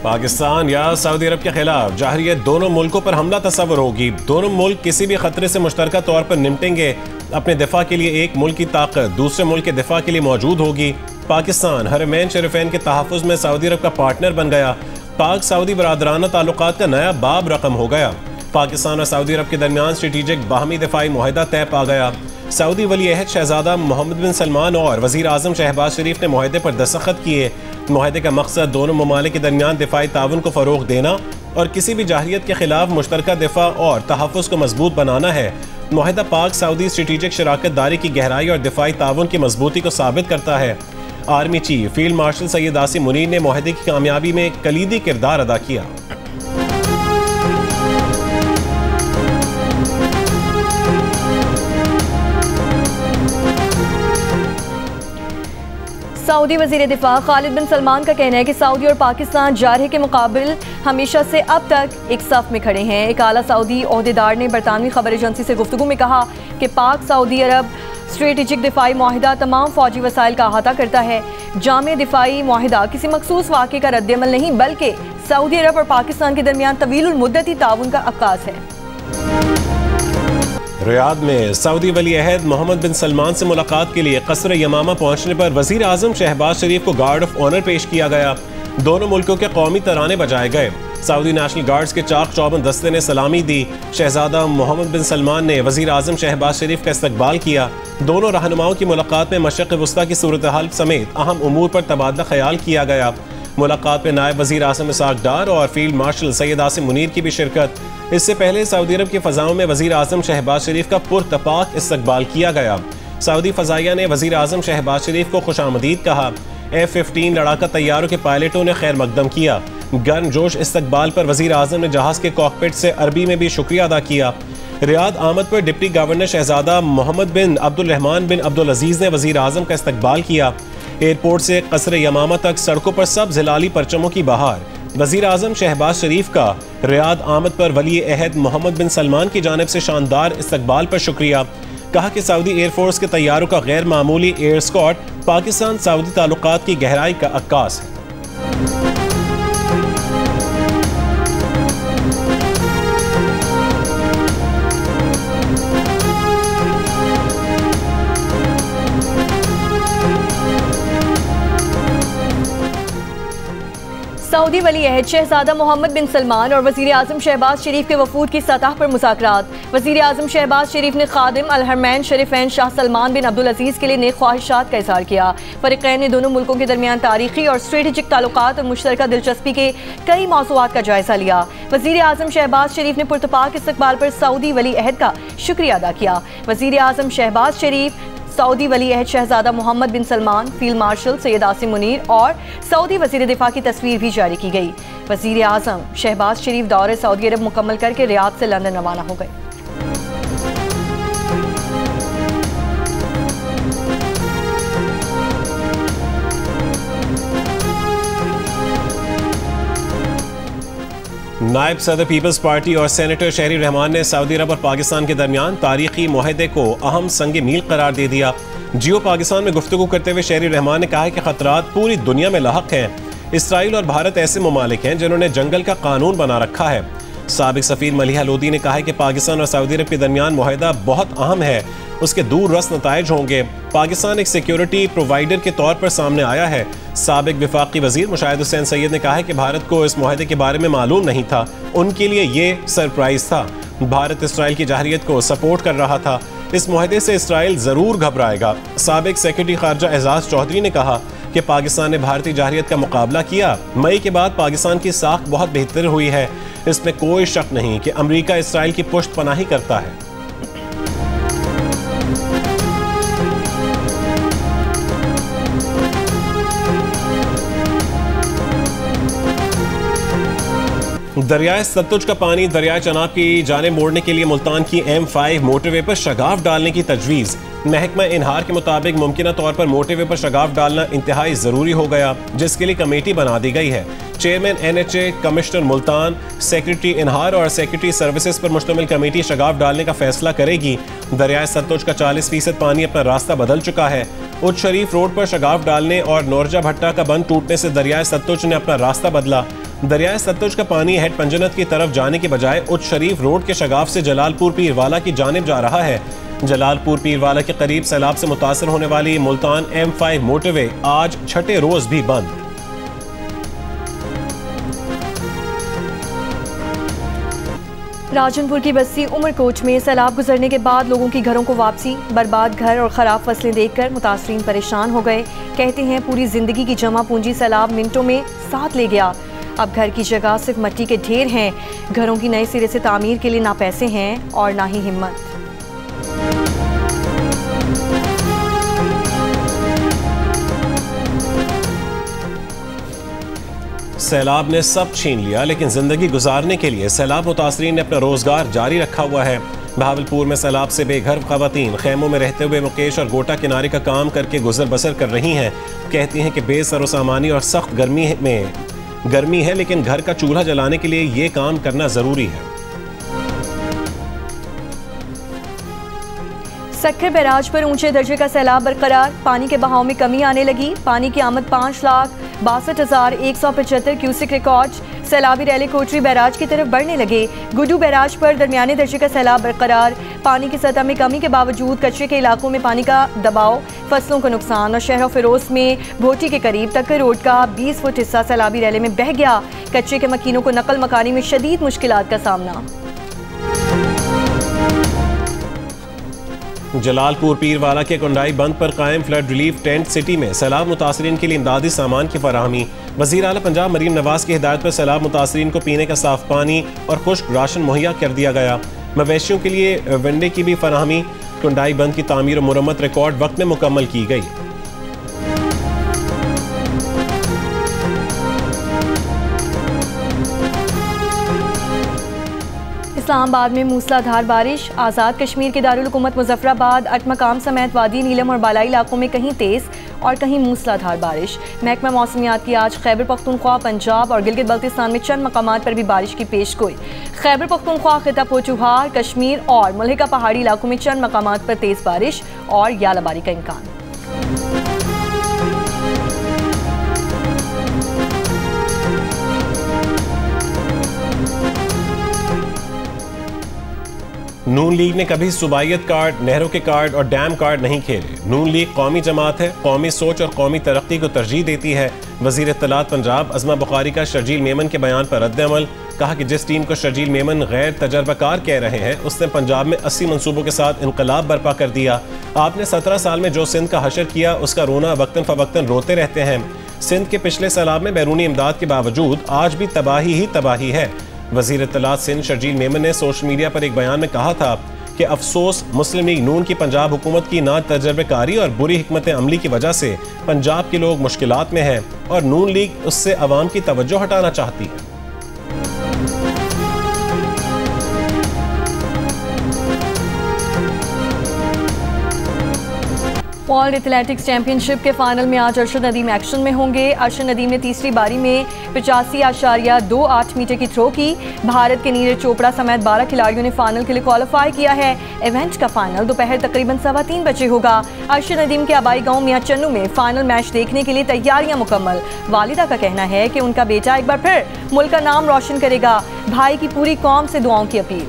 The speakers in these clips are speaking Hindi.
पाकिस्तान या सऊदी अरब के खिलाफ जाहिरियत दोनों मुल्कों पर हमला तस्वर होगी। दोनों मुल्क किसी भी खतरे से मुश्तरका तौर पर निपटेंगे। अपने दिफा के लिए एक मुल्क की ताकत दूसरे मुल्क के दिफा के लिए मौजूद होगी। पाकिस्तान हरमैन शरीफैन के तहफ़्फ़ुज़ में सऊदी अरब का पार्टनर बन गया। पाक सऊदी बरादराना ताल्लुकात का नया बाब रकम हो गया। पाकिस्तान और सऊदी अरब के दरमियान स्ट्रेटेजिक बाहमी दिफाई मुआहदा तय पा गया। सऊदी वली अहद शहजादा मोहम्मद बिन सलमान और वज़ीर आज़म शहबाज शरीफ ने मुआहदे पर दस्तखत किए। मुआहदे का मकसद दोनों ममालिक के दरमियान दिफाई ताउन को फ़रोग़ देना और किसी भी जाहिरियत के खिलाफ मुश्तरका दिफा और तहफ़्फ़ुज़ को मजबूत बनाना है। मुआहदा पाक सऊदी स्ट्रेटेजिक शराकत दारी की गहराई और दिफाई ताउन की मजबूती को साबित करता है। Army chief field marshal Syed Asim Munir ने मुआहदे की कामयाबी में कलीदी किरदार अदा किया। सऊदी वज़ीर दिफा खालिद बिन सलमान का कहना है कि सऊदी और पाकिस्तान जारहे के मुकाबिल हमेशा से अब तक एक सफ में खड़े हैं। एक आला सऊदी ओहदेदार ने बरतानवी खबर एजेंसी से गुफ्तगू में कहा कि पाक सऊदी अरब स्ट्रेटेजिक दिफाई मुआहदा तमाम फौजी वसाइल का अहाता करता है। जामे दिफाई मुआहदा किसी मखसूस वाक़े का रद्द-ए-अमल नहीं बल्कि सऊदी अरब और पाकिस्तान के दरमियान तवीलुल मुद्दती ताउन का अक्कास है। रियाद में सऊदी वली अहद मोहम्मद बिन सलमान से मुलाकात के लिए कसर यमामा पहुंचने पर वज़ीर आज़म शहबाज शरीफ को गार्ड ऑफ ऑनर पेश किया गया। दोनों मुल्कों के कौमी तराने बजाए गए। सऊदी नेशनल गार्ड्स के चाक चौबंद दस्ते ने सलामी दी। शहजादा मोहम्मद बिन सलमान ने वज़ीर आज़म शहबाज शरीफ का इस्तकबाल किया। दोनों रहनुमाओं की मुलाकात में मशरिक़ वस्ता की सूरत हाल समेत अहम उमूर पर तबादला ख्याल किया गया। मुलाकात में नायब वज़ीर आज़म इसाक डार और फील्ड मार्शल सैयद आसिम मुनीर की भी शिरकत। इससे पहले सऊदी अरब की फ़ज़ाओं में वज़ीर आज़म शहबाज शरीफ का पुरतपाक इस्तकबाल किया गया। सऊदी फ़ज़ाइया ने वज़ीर आज़म शहबाज शरीफ को खुशामदीद कहा। F-15 लड़ाका तैयारों के पायलटों ने खैर मकदम किया। गर्मजोश इस्तकबाल पर वज़ीर आज़म ने जहाज़ के कॉकपिट से अरबी में भी शुक्रिया अदा किया। रियाद आमद पर डिप्टी गवर्नर शहजादा मोहम्मद बिन अब्दुल रहमान बिन अब्दुल अजीज़ ने वज़ीर आज़म का इस्तकबाल किया। एयरपोर्ट से कसर यमामा तक सड़कों पर सब हिलाली परचमों की बहार। वज़ीर आज़म शहबाज शरीफ का रियाद आमद पर वली अहद मोहम्मद बिन सलमान की जानिब से शानदार इस्तकबाल पर शुक्रिया। कहा कि सऊदी एयरफोर्स के तैयारों का गैर मामूली एयर स्क्वाड पाकिस्तान सऊदी ताल्लुकात की गहराई का अक्कास है। सऊदी वली अहद शहजादा मोहम्मद बिन सलमान और वज़ीर आज़म शहबाज शरीफ के वफूद की सतह पर मुज़ाकरात। वज़ीर आज़म शहबाज शरीफ ने खादिम अल हरमैन शरीफैन शाह सलमान बिन अब्दुल अजीज़ के लिए नेक ख्वाहिशात का इज़हार किया। फ़रीक़ैन ने दोनों मुल्कों के दरमियान तारीख़ी और स्ट्रेटेजिक ताल्लुकात और मुश्तरका दिलचस्पी के कई मौज़ूआत का जायज़ा लिया। वज़ीर आज़म शहबाज शरीफ ने पुरतपाक इस्तकबाल पर सऊदी वली अहद का शुक्रिया अदा किया। वज़ीर आज़म शहबाज शरीफ, सऊदी वली अहद शहजादा मोहम्मद बिन सलमान, फील्ड मार्शल सैयद आसिम मुनीर और सऊदी वज़ीर दिफा की तस्वीर भी जारी की गई। वज़ीर आज़म शहबाज शरीफ दौरे सऊदी अरब मुकम्मल करके रियाद से लंदन रवाना हो गए। नायब सदर पीपल्स पार्टी और सेनेटर शहरी रहमान ने सऊदी अरब और पाकिस्तान के दरमियान तारीखी मुआहदे को अहम संग मील करार दे दिया। जियो पाकिस्तान में गुफ्तगू करते हुए शहरी रहमान ने कहा है कि खतरात पूरी दुनिया में लाहक हैं। इसराइल और भारत ऐसे ममालिक हैं जिन्होंने जंगल का कानून बना रखा है। साबिक सफीर मलिहा लोदी ने कहा है कि पाकिस्तान और सऊदी अरब के दरमियान मुआहदा बहुत अहम है, उसके दूर रस नताइज होंगे। पाकिस्तान एक सिक्योरिटी प्रोवाइडर के तौर पर सामने आया है। साबिक विफाकी वजीर मुशाहिद हुसैन सैयद ने कहा है कि भारत को इस मुआहदे के बारे में मालूम नहीं था, उनके लिए ये सरप्राइज था। भारत इसराइल की जाहिरियत को सपोर्ट कर रहा था। इस मुआहदे से इसराइल जरूर घबराएगा। साबिक सेक्रेटरी खारजा एजाज चौधरी ने कहा कि पाकिस्तान ने भारतीय जाहिरियत का मुकाबला किया। मई के बाद पाकिस्तान की साख बहुत बेहतर हुई है, इसमें कोई शक नहीं कि अमेरिका इसराइल की पुष्ट पनाही करता है। दरियाए सतलुज का पानी दरियाए चनाब की जाने मोड़ने के लिए मुल्तान की M5 मोटरवे पर शगाफ डालने की तजवीज़। महकमा इनहार के मुताबिक मुमकिन तौर पर मोटरवे पर शगाफ डालना इंतहाई ज़रूरी हो गया, जिसके लिए कमेटी बना दी गई है। Chairman NHA, commissioner Multan, secretary इनहार और सेक्रेटरी सर्विसेज पर मुश्तमिल कमेटी शगाफ डालने का फैसला करेगी। दरियाए सतलुज का 40% पानी अपना रास्ता बदल चुका है। उच्च शरीफ रोड पर शगाफ डालने और नौरजा भट्टा का बंद टूटने से दरियाए सतलुज ने अपना रास्ता बदला। दरियाए सतलुज का पानी हेड पंजनत की तरफ जाने के बजाय उच्च शरीफ रोड के शगाफ से जलालपुर पीरवाला की जानिब जा रहा है। जलालपुर पीरवाला के करीब सैलाब से मुतासर होने वाली मुल्तान M5 मोटरवे आज छठे रोज भी बंद। राजनपुर की बस्ती उमरकोट में सैलाब गुजरने के बाद लोगों की घरों को वापसी, बर्बाद घर और ख़राब फसलें देखकर मुतासरीन परेशान हो गए। कहते हैं पूरी जिंदगी की जमा पूंजी सैलाब मिनटों में साथ ले गया। अब घर की जगह सिर्फ मिट्टी के ढेर हैं। घरों की नए सिरे से तामीर के लिए ना पैसे हैं और ना ही हिम्मत। सैलाब ने सब छीन लिया, लेकिन जिंदगी गुजारने के लिए सैलाब मुतासरीन ने अपना रोजगार जारी रखा हुआ है। बहावलपुर में सैलाब से बेघर खवातीन खैमों में रहते हुए मुकेश और गोटा किनारे का काम करके गुजर बसर कर रही हैं। कहती हैं कि बेसरोसामानी और सख्त गर्मी है, लेकिन घर का चूल्हा जलाने के लिए ये काम करना जरूरी है। सक्खर बैराज पर ऊंचे दर्जे का सैलाब बरकरार, पानी के बहाव में कमी आने लगी। पानी की आमद 5,62,175 क्यूसिक रिकॉर्ड। सैलाबी रैली कोटरी बैराज की तरफ बढ़ने लगे। गुड्डू बैराज पर दरमियाने दर्जे का सैलाब बरकरार। पानी की सतह में कमी के बावजूद कच्चे के इलाकों में पानी का दबाव, फसलों को नुकसान। और शहर फिरोज में भोटी के करीब तक्कर रोड का 20 फुट हिस्सा सैलाबी रैली में बह गया। कच्चे के मकीनों को नकल मकानी में शदीद मुश्किलात का सामना। जलालपुर पीरवाला के कुंडाई बंद पर कायम फ्लड रिलीफ टेंट सिटी में सैलाब मुतासरीन के लिए इमदादी सामान की फराहमी। वज़ीर आला पंजाब मरीम नवाज की हिदायत पर सैलाब मुतासरीन को पीने का साफ पानी और खुश्क राशन मुहैया कर दिया गया। मवेशियों के लिए वनडे की भी फराहमी। कुंडाई बंद की तामीर और मुरम्मत रिकॉर्ड वक्त में मुकम्मल की गई। इस्लामाबाद में मूसलाधार बारिश। आज़ाद कश्मीर के दारुल हुकूमत मुजफ्फराबाद, अटमकाम समेत वादी नीलम और बालाई इलाकों में कहीं तेज़ और कहीं मूसलाधार बारिश। महकमा मौसमियात की आज खैबर पख्तूनख्वा, पंजाब और गिलगित बल्तिस्तान में चंद मकामात पर भी बारिश की पेशगोई। खैबर पख्तूनख्वा, खिता पोचुहार, कश्मीर और मुल्हिका पहाड़ी इलाकों में चंद मकामात पर तेज़ बारिश और यालाबारी का इम्कान। नून लीग ने कभी सुबाइयत कार्ड, नहरों के कार्ड और डैम कार्ड नहीं खेले। नून लीग कौमी जमात है, कौमी सोच और कौमी तरक्की को तरजीह देती है। वज़ीर इत्तलात पंजाब अज़मा बुखारी का शर्जील मेमन के बयान पर रद्द-ए-अमल। कहा कि जिस टीम को शर्जील मेमन गैर तजर्बाकार कह रहे हैं, उसने पंजाब में 80 मनसूबों के साथ इनकलाब बर्पा कर दिया। आपने 17 साल में जो सिंध का हशर किया, उसका रोना वक्तन फ़वक्तन रोते रहते हैं। सिंध के पिछले सैलाब में बैरूनी इमदाद के बावजूद आज भी तबाही ही तबाही है। वज़ीर इत्तलात सिंध शर्जील मेमन ने सोशल मीडिया पर एक बयान में कहा था कि अफसोस मुस्लिम लीग नून की पंजाब हुकूमत की ना तजर्बेकारी और बुरी हिकमत अमली की वजह से पंजाब के लोग मुश्किलात में हैं और नून लीग उससे अवाम की तवज्जो हटाना चाहती है। वर्ल्ड एथलेटिक्स चैंपियनशिप के फाइनल में आज अरशद नदीम एक्शन में होंगे। अरशद नदीम ने तीसरी बारी में 85.28 मीटर की थ्रो की। भारत के नीरज चोपड़ा समेत 12 खिलाड़ियों ने फाइनल के लिए क्वालिफाई किया है। इवेंट का फाइनल दोपहर तकरीबन 3:15 बजे होगा। अरशद नदीम के आबाई गांव मियां चन्नू में फाइनल मैच देखने के लिए तैयारियां मुकम्मल। वालिदा का कहना है कि उनका बेटा एक बार फिर मुल्क का नाम रोशन करेगा। भाई की पूरी कौम से दुआओं की अपील।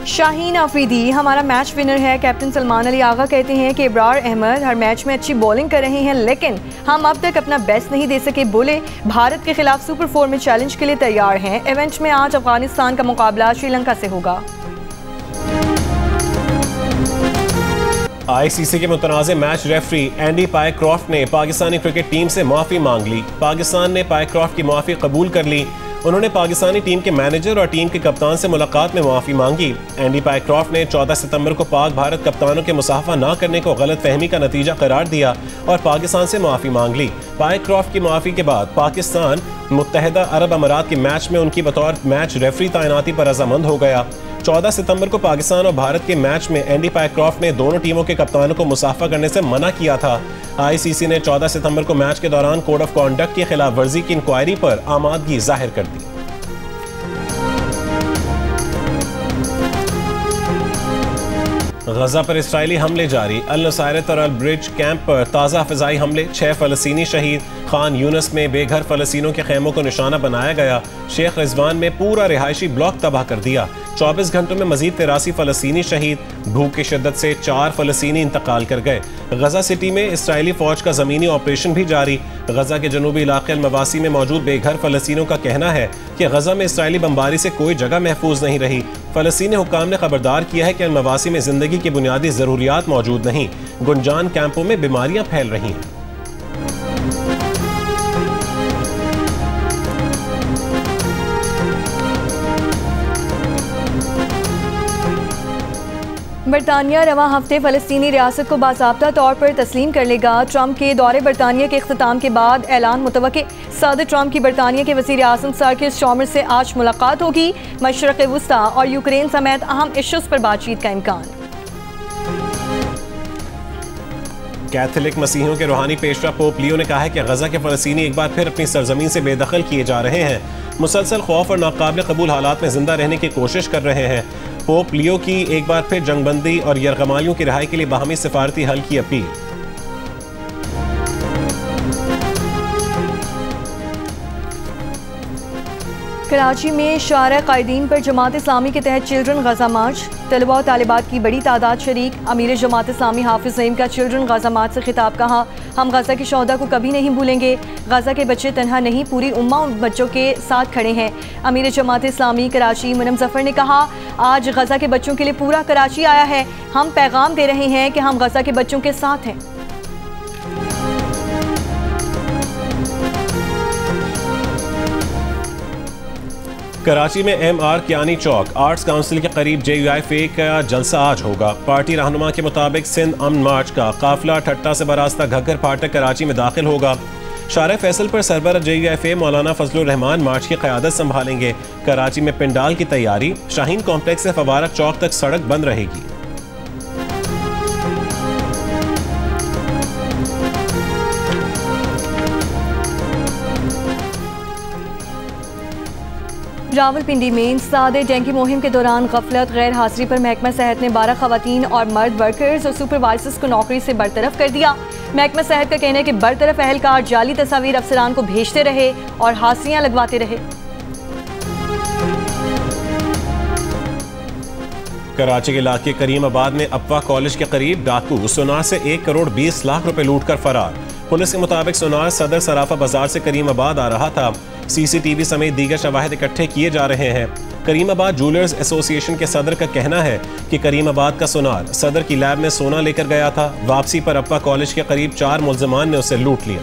शाहीन आफरीदी हमारा मैच विनर है। कैप्टन सलमान अली आगा कहते हैं कि इब्रार अहमद हर मैच में अच्छी बॉलिंग कर रहे हैं, लेकिन हम अब तक अपना बेस्ट नहीं दे सके। बोले भारत के खिलाफ सुपर 4 में चैलेंज के लिए तैयार हैं। इवेंट में आज अफगानिस्तान का मुकाबला श्रीलंका से होगा। ICC के मुतनाज़े मैच रेफरी एंडी पायक्रॉफ्ट ने पाकिस्तानी क्रिकेट टीम से माफ़ी मांग ली। पाकिस्तान ने पायक्रॉफ्ट की माफ़ी कबूल कर ली। उन्होंने पाकिस्तानी टीम के मैनेजर और टीम के कप्तान से मुलाकात में माफ़ी मांगी। एंडी पायक्रॉफ्ट ने 14 सितंबर को पाक भारत कप्तानों के मुसाफा न करने को गलत फहमी का नतीजा करार दिया और पाकिस्तान से माफ़ी मांग ली। पायक्रॉफ्ट की माफ़ी के बाद पाकिस्तान मुत्तहिदा अरब अमारात के मैच में उनकी बतौर मैच रेफरी तैनाती पर रजामंद हो गया। 14 सितंबर को पाकिस्तान और भारत के मैच में एंडी पायक्रॉफ्ट ने दोनों टीमों के कप्तानों को मुसाफा करने से मना किया था। ICC ने 14 सितंबर को मैच के दौरान कोड ऑफ कॉन्डक्ट की खिलाफ वर्जी की इंक्वायरी पर आमादगी जाहिर कर दी। गजा पर इसराइली हमले जारी। अल नुसैरत और अल ब्रिज कैंप पर ताज़ा फ़िज़ाई हमले, 6 फ़लस्तीनी शहीद। खान यूनस में बेघर फ़लस्तीनों के खैमों को निशाना बनाया गया। शेख रिजवान में पूरा रिहायशी ब्लॉक तबाह कर दिया। 24 घंटों में मजीद 83 फ़लस्तीनी शहीद। भूख की शिद्दत से 4 फ़लस्तीनी इंतकाल कर गए। गजा सिटी में इसराइली फ़ौज का ज़मीनी ऑपरेशन भी जारी। गजा के जनूबी इलाके अल-मवासी में मौजूद बेघर फ़लस्तीनों का कहना है कि गजा में इसराइली बमबारी से कोई जगह महफूज नहीं रही। फ़लस्तीनी हुक्काम ने खबरदार किया है कि अल-मवासी में ज़िंदगी की बुनियादी ज़रूरियात मौजूद नहीं। गुंजान कैंपों में बीमारियां फैल रही हैं। बरतानिया रवां हफ्ते फ़लस्तीनी रियासत को बाज़ाब्ता तौर पर तस्लीम कर लेगा। ट्रंप के दौरे बरतानिया के इख्तिताम के बाद ऐलान मुतवक्के। सदर ट्रंप की बरतानिया के वज़ीर आज़म सर कीर स्टार्मर से आज मुलाकात होगी। मशरक़ वुस्ता और यूक्रेन समेत अहम इश्यूज़ पर बातचीत का इम्कान। कैथोलिक मसीहियों के रूहानी पेशवा पोप लियो ने कहा है कि गजा के फ़लस्तीनी एक बार फिर अपनी सरजमीन से बेदखल किए जा रहे हैं। मुसलसल खौफ और नाकाबिल कबूल हालात में जिंदा रहने की कोशिश कर रहे हैं। पोप लियो की एक बार फिर जंगबंदी और यरगमालियों की रिहाई के लिए बाहमी सिफारती हल की अपील। कराची में शारा कायदीन पर जमात इस्लामी के तहत चिल्ड्रन गजा मार्च। तलबा और तालिबात की बड़ी तादाद शरीक। अमीर जमात इस्लामी हाफिज सईम का चिल्ड्रन गजा मार्च से खिताब। कहा, हम गजा के शोहदा को कभी नहीं भूलेंगे। गजा के बच्चे तन्हा नहीं, पूरी उम्मा उन बच्चों के साथ खड़े हैं। अमीर जमात इस्लामी कराची मुनम जफर ने कहा, आज गजा के बच्चों के लिए पूरा कराची आया है। हम पैगाम दे रहे हैं कि हम गजा के बच्चों के साथ हैं। कराची में MR कियानी चौक आर्ट्स काउंसिल के करीब JUIFA का जलसा आज होगा। पार्टी रहनुमा के मुताबिक सिंध अमन मार्च का काफिला ठट्टा से बरास्ता घग्गर फाटक कराची में दाखिल होगा। शारे फैसल पर सरबराह JUIFA मौलाना फजलुर रहमान मार्च की क़यादत संभालेंगे। कराची में पिंडाल की तैयारी। शाहीन कॉम्प्लेक्स से फवारा चौक तक सड़क बंद रहेगी। रावलपिंडी में इंसदादे डेंगू मुहिम के दौरान गफलत गैर हाजिरी पर महकमा सेहत ने 12 खवातीन और मर्द वर्कर्स और सुपरवाइजर्स को नौकरी से बरतरफ कर दिया। महकमा सेहत का कहना है कि बरतरफ अहलकार जाली तस्वीर अफसरान को भेजते रहे और हासियां लगवाते रहे। कराची के इलाके करीमाबाद में अफवा कॉलेज के करीब डाकू सोनार से 1 करोड़ 20 लाख रुपए लूट कर फरार। पुलिस के मुताबिक सोनार सदर सराफा बाजार से करीमाबाद आ रहा था। CCTV समेत दीगर शवाहिद इकट्ठे किए जा रहे हैं। करीमाबाद जूलर्स एसोसिएशन के सदर का कहना है कि करीमाबाद का सोनार सदर की लैब में सोना लेकर गया था। वापसी पर अप्पा कॉलेज के करीब 4 मुल्ज़िमान ने उसे लूट लिया।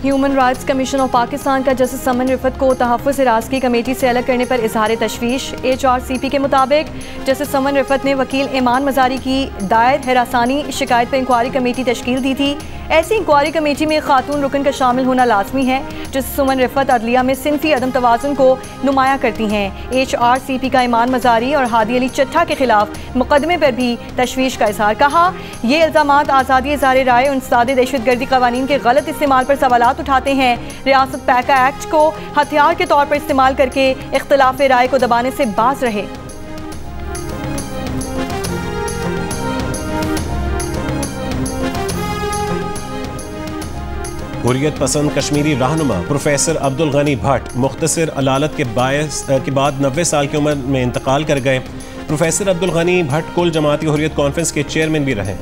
Human rights commission of Pakistan का जस्टिस समन रिफत को तहफ़्फ़ुज़ हिरासती कमेटी से अलग करने पर इजहार तशवीश। HRCP के मुताबिक जस्टिस समन रिफत ने वकील ईमान मजारी की दायर हिरासानी शिकायत पर इंक्वायरी कमेटी तश्कील दी थी। ऐसी इंक्वायरी कमेटी में खातून रुकन का शामिल होना लाजमी है। जस्टिस समन रिफत अदलिया में सिनफी अदम तवाज़ुन को नुमाया करती हैं। HRCP का ईमान मजारी और हादी अली चट्ठा के खिलाफ मुकदमे पर भी तशवीश का इजहार। कहा, ये इल्ज़ामात आज़ादी इज़हार राय और इंसदादे दहशतगर्दी कवानीन के गलत इस्तेमाल पर सवालात उठाते हैं। रियासत पैका एक्ट को हथियार के तौर पर इस्तेमाल करके इख्तिलाफ राय को दबाने से बाज रहे। हुर्रियत पसंद कश्मीरी रहनुमा प्रोफेसर अब्दुल गनी भट्ट मुख्तसर अलालत के बाद 90 साल की उम्र में इंतकाल कर गए। प्रोफेसर अब्दुल गनी भट्ट कुल जमाती हुर्रियत कॉन्फ्रेंस के चेयरमैन भी रहे।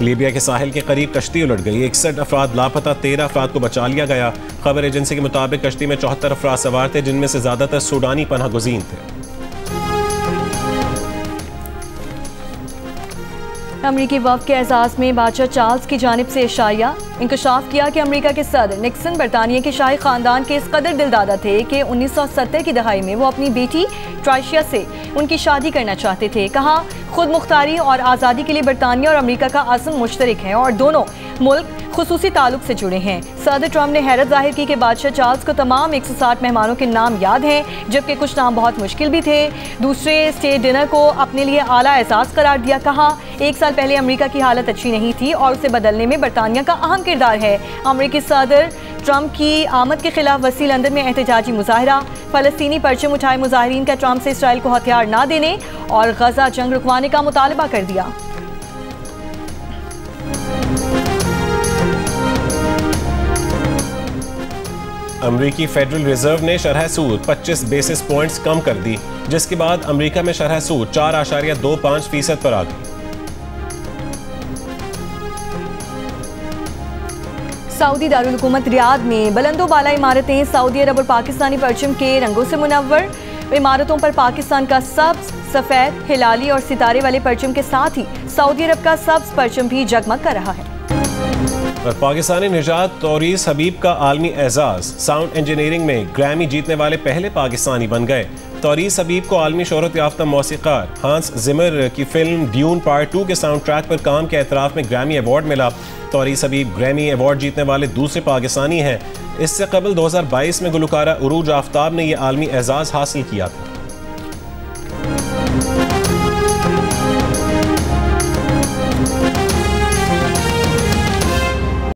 लीबिया के साहिल के करीब कश्ती उलट गई। 61 अफराद लापता, 13 अफराद को बचा लिया गया। खबर एजेंसी के मुताबिक कश्ती में 74 अफराद सवार थे, जिनमें से ज्यादातर सूडानी पनाह गुज़ीन थे। अमरीकी वफ़द के एजाज़ में बादशाह चार्ल्स की जानिब से इशारिया इंकशाफ किया कि अमरीका के सदर निक्सन बरतानिया के शाही ख़ानदान के इस कदर दिलदादा थे कि 1970 की दहाई में वो अपनी बेटी ट्राइशिया से उनकी शादी करना चाहते थे। कहा, खुद मुख्तारी और आज़ादी के लिए बरतानिया और अमरीका का अज़्म मुश्तरक है और दोनों मुल्क खुसूसी ताल्लुक से जुड़े हैं। सदर ट्रंप ने हैरत जाहिर की कि बादशाह चार्ल्स को तमाम 160 मेहमानों के नाम याद हैं, जबकि कुछ नाम बहुत मुश्किल भी थे। दूसरे स्टेट डिनर को अपने लिए आला एहसास करार दिया। कहा, 1 साल पहले अमेरिका की हालत अच्छी नहीं थी और उसे बदलने में बरतानिया का अहम किरदार है। अमेरिकी सदर ट्रंप की आमद के खिलाफ वसी लंदन में एहतजाजी मुजाहरा। फ़लस्तीनी परचम उठाए मुजाहिरीन का ट्रंप से इसराइल को हथियार ना देने और गजा जंग रुकवाने का मुतालबा कर दिया। अमरीकी फेडरल रिजर्व ने शरह सूद 25 बेसिस पॉइंट्स कम कर दी, जिसके बाद अमरीका में शरह सूद 4.25% पर आ गई। सऊदी दारुल हुकूमत रियाद में बुलंदो बाला इमारतें सऊदी अरब और पाकिस्तानी परचम के रंगों से मुनव्वर। इमारतों पर पाकिस्तान का सब्ज, सफ़ेद, हिलाली और सितारे वाले परचम के साथ ही सऊदी अरब का सब्ज परचम भी जगमग कर रहा है। और पाकिस्तानी निजात तौरीस हबीब का आलमी एजाज। साउंड इंजीनियरिंग में ग्रैमी जीतने वाले पहले पाकिस्तानी बन गए। तौरीस हबीब को आलमी शोहरत याफ्ता मौसीकार हांस जिमर की फिल्म ड्यून पार्ट 2 के साउंड ट्रैक पर काम के एतराफ़ में ग्रैमी अवार्ड मिला। तौरीस हबीब ग्रैमी अवार्ड जीतने वाले दूसरे पाकिस्तानी हैं। इससे कबल 2022 में गुलकारा उरूज आफ्ताब ने यह आलमी एजाज़ हासिल किया था।